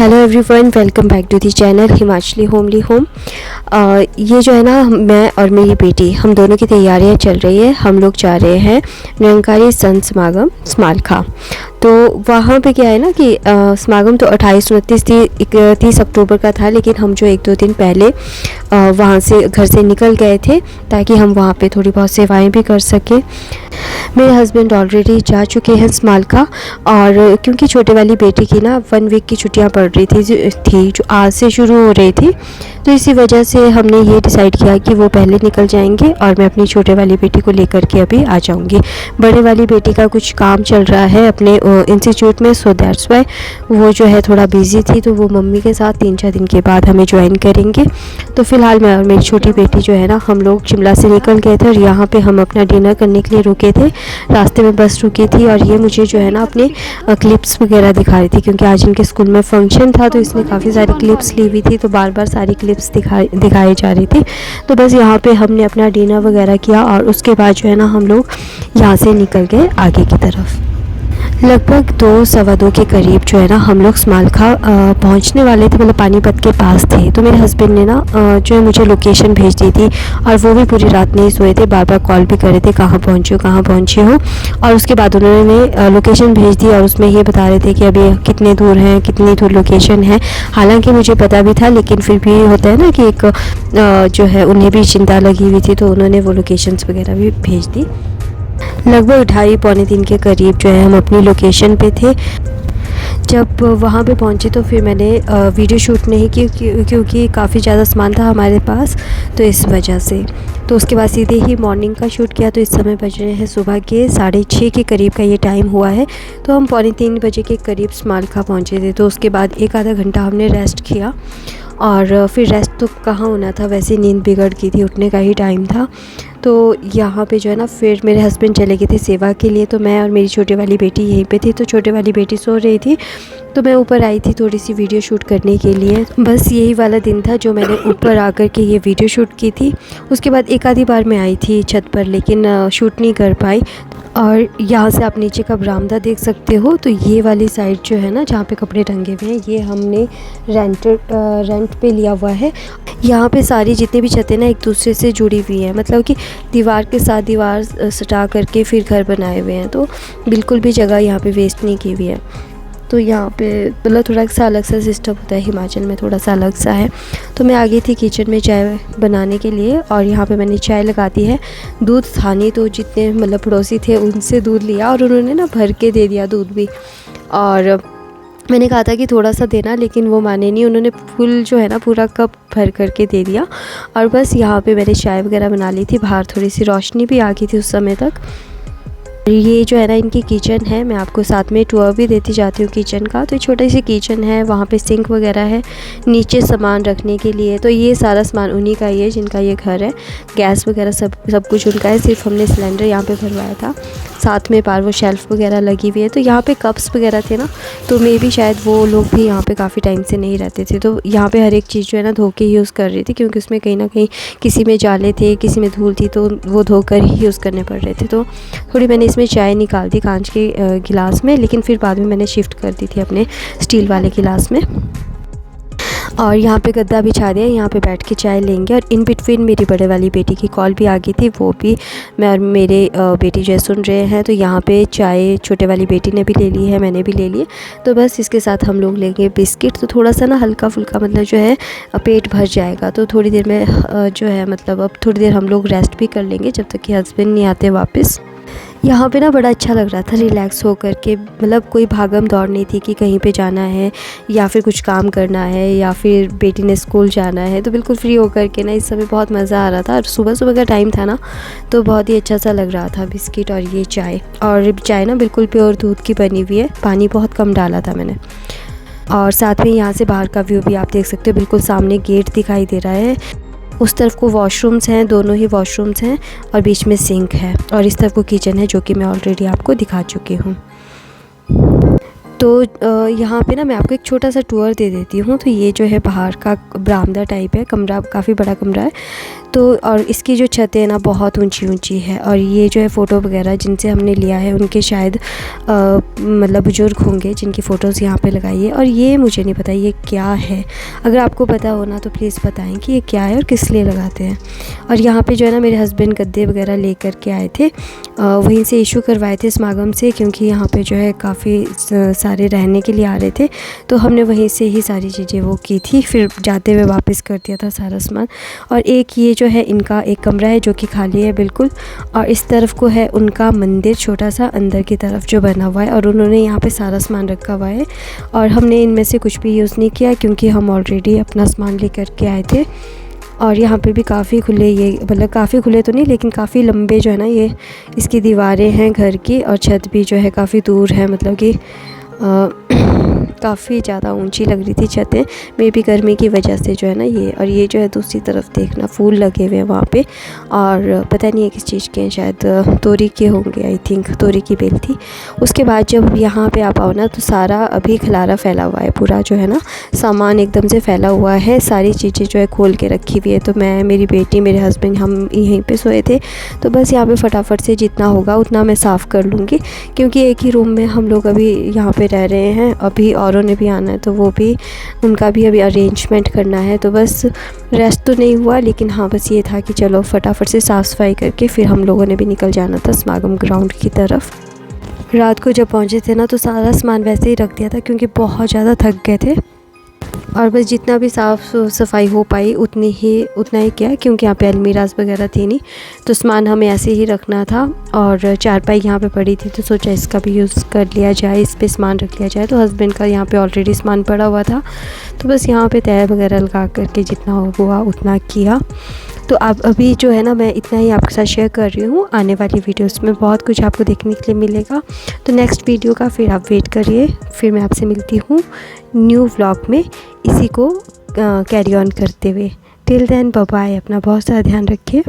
Hello everyone, welcome back to the channel Himachali homely home. ये जो है ना, मैं और मेरी बेटी हम दोनों की तैयारियां चल रही है। हम लोग जा रहे हैं निरंकारी संत समागम स्मालखा। तो वहाँ पे क्या है ना कि समागम तो 28-29-30 अक्टूबर का था, लेकिन हम जो 1-2 दिन पहले वहाँ से घर से निकल गए थे ताकि हम वहाँ पे थोड़ी बहुत सेवाएं भी कर सकें। मेरे हस्बैंड ऑलरेडी जा चुके हैं स्मालखा, और क्योंकि छोटे वाली बेटी की ना 1 वीक की छुट्टियां पड़ रही थी जो आज से शुरू हो रही थी, तो इसी वजह से हमने ये डिसाइड किया कि वो पहले निकल जाएंगे और मैं अपनी छोटे वाली बेटी को लेकर के अभी आ जाऊंगी। बड़े वाली बेटी का कुछ काम चल रहा है अपने इंस्टीट्यूट में, सो दैट्स वाई वो जो है थोड़ा बिजी थी, तो वो मम्मी के साथ 3-4 दिन के बाद हमें ज्वाइन करेंगे। तो फ़िलहाल मैं और मेरी छोटी बेटी जो है ना, हम लोग शिमला से निकल गए थे और यहाँ पे हम अपना डिनर करने के लिए रुके थे। रास्ते में बस रुकी थी और ये मुझे जो है ना अपने क्लिप्स वगैरह दिखा रही थी, क्योंकि आज इनके स्कूल में फंक्शन था, तो इसने काफ़ी सारी क्लिप्स ली हुई थी, तो बार बार सारी क्लिप्स दिखाई जा रही थी। तो बस यहाँ पे हमने अपना डिनर वगैरह किया और उसके बाद जो है ना हम लोग यहाँ से निकल गए आगे की तरफ। लगभग 2-2:15 के करीब जो है ना हम लोग स्मालखा पहुंचने वाले थे, मतलब पानीपत के पास थे। तो मेरे हस्बैंड ने ना जो है मुझे लोकेशन भेज दी थी, और वो भी पूरी रात नहीं सोए थे, बार बार कॉल भी कर रहे थे कहाँ पहुँचे हो। और उसके बाद उन्होंने लोकेशन भेज दी और उसमें ये बता रहे थे कि अभी कितने दूर हैं, कितनी दूर लोकेशन है। हालांकि मुझे पता भी था, लेकिन फिर भी होता है ना कि एक जो है उन्हें भी चिंता लगी हुई थी, तो उन्होंने वो लोकेशंस वगैरह भी भेज दी। लगभग 2:30-3 के करीब जो है हम अपनी लोकेशन पे थे। जब वहाँ पे पहुँचे तो फिर मैंने वीडियो शूट नहीं की, क्योंकि काफ़ी ज़्यादा सामान था हमारे पास, तो इस वजह से। तो उसके बाद सीधे ही मॉर्निंग का शूट किया। तो इस समय बज रहे हैं सुबह के 6:30 के करीब का ये टाइम हुआ है। तो हम 2:45 बजे के करीब स्मालखा पहुँचे थे। तो उसके बाद 1 आधा घंटा हमने रेस्ट किया, और फिर रेस्ट तो कहाँ होना था, वैसे नींद बिगड़ गई थी, उठने का ही टाइम था। तो यहाँ पे जो है ना फिर मेरे हस्बैंड चले गए थे सेवा के लिए, तो मैं और मेरी छोटी वाली बेटी यहीं पे थी। तो छोटी वाली बेटी सो रही थी, तो मैं ऊपर आई थी थोड़ी सी वीडियो शूट करने के लिए। बस यही वाला दिन था जो मैंने ऊपर आकर के ये वीडियो शूट की थी। उसके बाद 1 आधी बार मैं आई थी छत पर, लेकिन शूट नहीं कर पाई। और यहाँ से आप नीचे का बरामदा देख सकते हो। तो ये वाली साइड जो है ना, जहाँ पे कपड़े टंगे हुए हैं, ये हमने रेंट पे लिया हुआ है। यहाँ पे सारी जितनी भी छतें ना एक दूसरे से जुड़ी हुई हैं, मतलब कि दीवार के साथ दीवार सटा करके फिर घर बनाए हुए हैं, तो बिल्कुल भी जगह यहाँ पे वेस्ट नहीं की हुई है। तो यहाँ पे मतलब थोड़ा सा अलग सा सिस्टम होता है, हिमाचल में थोड़ा सा अलग सा है। तो मैं आ गई थी किचन में चाय बनाने के लिए, और यहाँ पे मैंने चाय लगा दी है। दूध था नहीं, तो जितने मतलब पड़ोसी थे उनसे दूध लिया, और उन्होंने ना भर के दे दिया दूध भी। और मैंने कहा था कि थोड़ा सा देना, लेकिन वो माने नहीं, उन्होंने फुल जो है ना पूरा कप भर करके दे दिया। और बस यहाँ पे मैंने चाय वगैरह बना ली थी। बाहर थोड़ी सी रोशनी भी आ गई थी उस समय तक। ये जो है ना इनकी किचन है, मैं आपको साथ में टूर भी देती जाती हूँ किचन का। तो छोटी सी किचन है, वहाँ पे सिंक वगैरह है, नीचे सामान रखने के लिए। तो ये सारा सामान उन्हीं का ही है जिनका ये घर है। गैस वगैरह सब कुछ उनका है, सिर्फ हमने सिलेंडर यहाँ पे भरवाया था। साथ में पार वो शेल्फ़ वगैरह लगी हुई है। तो यहाँ पे कप्स वगैरह थे ना, तो मे भी शायद वो लोग भी यहाँ पे काफ़ी टाइम से नहीं रहते थे, तो यहाँ पे हर एक चीज़ जो है ना धो के यूज़ कर रही थी, क्योंकि उसमें कहीं ना कहीं किसी में जाले थे, किसी में धूल थी, तो वो धोकर ही यूज़ करने पड़ रहे थे। तो थोड़ी मैंने इसमें चाय निकाल दी कांच के गिलास में, लेकिन फिर बाद में मैंने शिफ्ट कर दी थी अपने स्टील वाले गिलास में। और यहाँ पे गद्दा बिछा दिया, यहाँ पे बैठ के चाय लेंगे। और इन बिटवीन मेरी बड़े वाली बेटी की कॉल भी आ गई थी, वो भी मैं और मेरे बेटी जो है सुन रहे हैं। तो यहाँ पे चाय छोटे वाली बेटी ने भी ले ली है, मैंने भी ले ली। तो बस इसके साथ हम लोग लेंगे बिस्किट, तो थोड़ा सा ना हल्का फुल्का मतलब जो है पेट भर जाएगा। तो थोड़ी देर में जो है मतलब अब थोड़ी देर हम लोग रेस्ट भी कर लेंगे, जब तक कि हस्बैंड नहीं आते वापस। यहाँ पे ना बड़ा अच्छा लग रहा था रिलैक्स हो कर के, मतलब कोई भागम दौड़ नहीं थी कि कहीं पे जाना है या फिर कुछ काम करना है या फिर बेटी ने स्कूल जाना है। तो बिल्कुल फ्री हो कर के ना इस समय बहुत मज़ा आ रहा था। और सुबह सुबह का टाइम था ना, तो बहुत ही अच्छा सा लग रहा था बिस्किट और ये चाय। और चाय ना बिल्कुल प्योर दूध की बनी हुई है, पानी बहुत कम डाला था मैंने। और साथ में यहाँ से बाहर का व्यू भी आप देख सकते हो, बिल्कुल सामने गेट दिखाई दे रहा है। उस तरफ को वॉशरूम्स हैं, दोनों ही वॉशरूम्स हैं, और बीच में सिंक है, और इस तरफ को किचन है, जो कि मैं ऑलरेडी आपको दिखा चुकी हूँ। तो यहाँ पे ना मैं आपको एक छोटा सा टूर दे देती हूँ। तो ये जो है बाहर का बरामदा टाइप है, कमरा काफ़ी बड़ा कमरा है। तो और इसकी जो छत है ना बहुत ऊंची ऊंची है। और ये जो है फ़ोटो वगैरह जिनसे हमने लिया है उनके शायद मतलब बुज़ुर्ग होंगे जिनकी फ़ोटोज़ यहाँ पे लगाई है। और ये मुझे नहीं पता ये क्या है, अगर आपको पता हो ना तो प्लीज़ बताएं कि ये क्या है और किस लिए लगाते हैं। और यहाँ पे जो है ना मेरे हस्बैंड गद्दे वगैरह लेकर के आए थे, वहीं से इशू करवाए थे समागम से, क्योंकि यहाँ पे जो है काफ़ी सारे रहने के लिए आ रहे थे, तो हमने वहीं से ही सारी चीज़ें वो की थी। फिर जाते हुए वापस कर दिया था सारा सामान। और एक ये जो है इनका एक कमरा है जो कि खाली है बिल्कुल, और इस तरफ को है उनका मंदिर छोटा सा अंदर की तरफ जो बना हुआ है, और उन्होंने यहाँ पे सारा सामान रखा हुआ है। और हमने इनमें से कुछ भी यूज़ नहीं किया क्योंकि हम ऑलरेडी अपना सामान लेकर के आए थे। और यहाँ पे भी काफ़ी खुले, ये मतलब काफ़ी खुले तो नहीं लेकिन काफ़ी लंबे जो है ना ये इसकी दीवारें हैं घर की, और छत भी जो है काफ़ी दूर है, मतलब कि काफ़ी ज़्यादा ऊंची लग रही थी छतें, मे भी गर्मी की वजह से जो है ना ये। और ये जो है दूसरी तरफ देखना फूल लगे हुए हैं वहाँ पे, और पता नहीं है किस चीज़ के हैं, शायद तोरी के होंगे, आई थिंक तोरी की बेल थी। उसके बाद जब यहाँ पे आप आओ ना तो सारा अभी खलारा फैला हुआ है, पूरा जो है ना सामान एकदम से फैला हुआ है, सारी चीज़ें जो है खोल के रखी हुई है। तो मैं, मेरी बेटी, मेरे हस्बैंड, हम यहीं पर सोए थे, तो बस यहाँ पर फटाफट से जितना होगा उतना मैं साफ़ कर लूँगी, क्योंकि एक ही रूम में हम लोग अभी यहाँ पर रह रहे हैं। अभी औरों ने भी आना है तो वो भी, उनका भी अभी अरेंजमेंट करना है, तो बस रेस्ट तो नहीं हुआ, लेकिन हाँ बस ये था कि चलो फटाफट से साफ़ सफाई करके फिर हम लोगों ने भी निकल जाना था समागम ग्राउंड की तरफ। रात को जब पहुँचे थे ना तो सारा सामान वैसे ही रख दिया था क्योंकि बहुत ज़्यादा थक गए थे, और बस जितना भी साफ़ सफाई हो पाई उतना ही किया, क्योंकि यहाँ पे अलमीराज वगैरह थी नहीं, तो सामान हमें ऐसे ही रखना था। और चारपाई यहाँ पे पड़ी थी तो सोचा इसका भी यूज़ कर लिया जाए, इस पे सामान रख लिया जाए। तो हस्बैंड का यहाँ पे ऑलरेडी सामान पड़ा हुआ था, तो बस यहाँ पे तय वगैरह लगा करके जितना हुआ उतना किया। तो अब अभी जो है ना मैं इतना ही आपके साथ शेयर कर रही हूँ, आने वाली वीडियोस में बहुत कुछ आपको देखने के लिए मिलेगा। तो नेक्स्ट वीडियो का फिर आप वेट करिए, फिर मैं आपसे मिलती हूँ न्यू व्लॉग में इसी को कैरी ऑन करते हुए। टिल देन बाय बाय, अपना बहुत सारा ध्यान रखिए।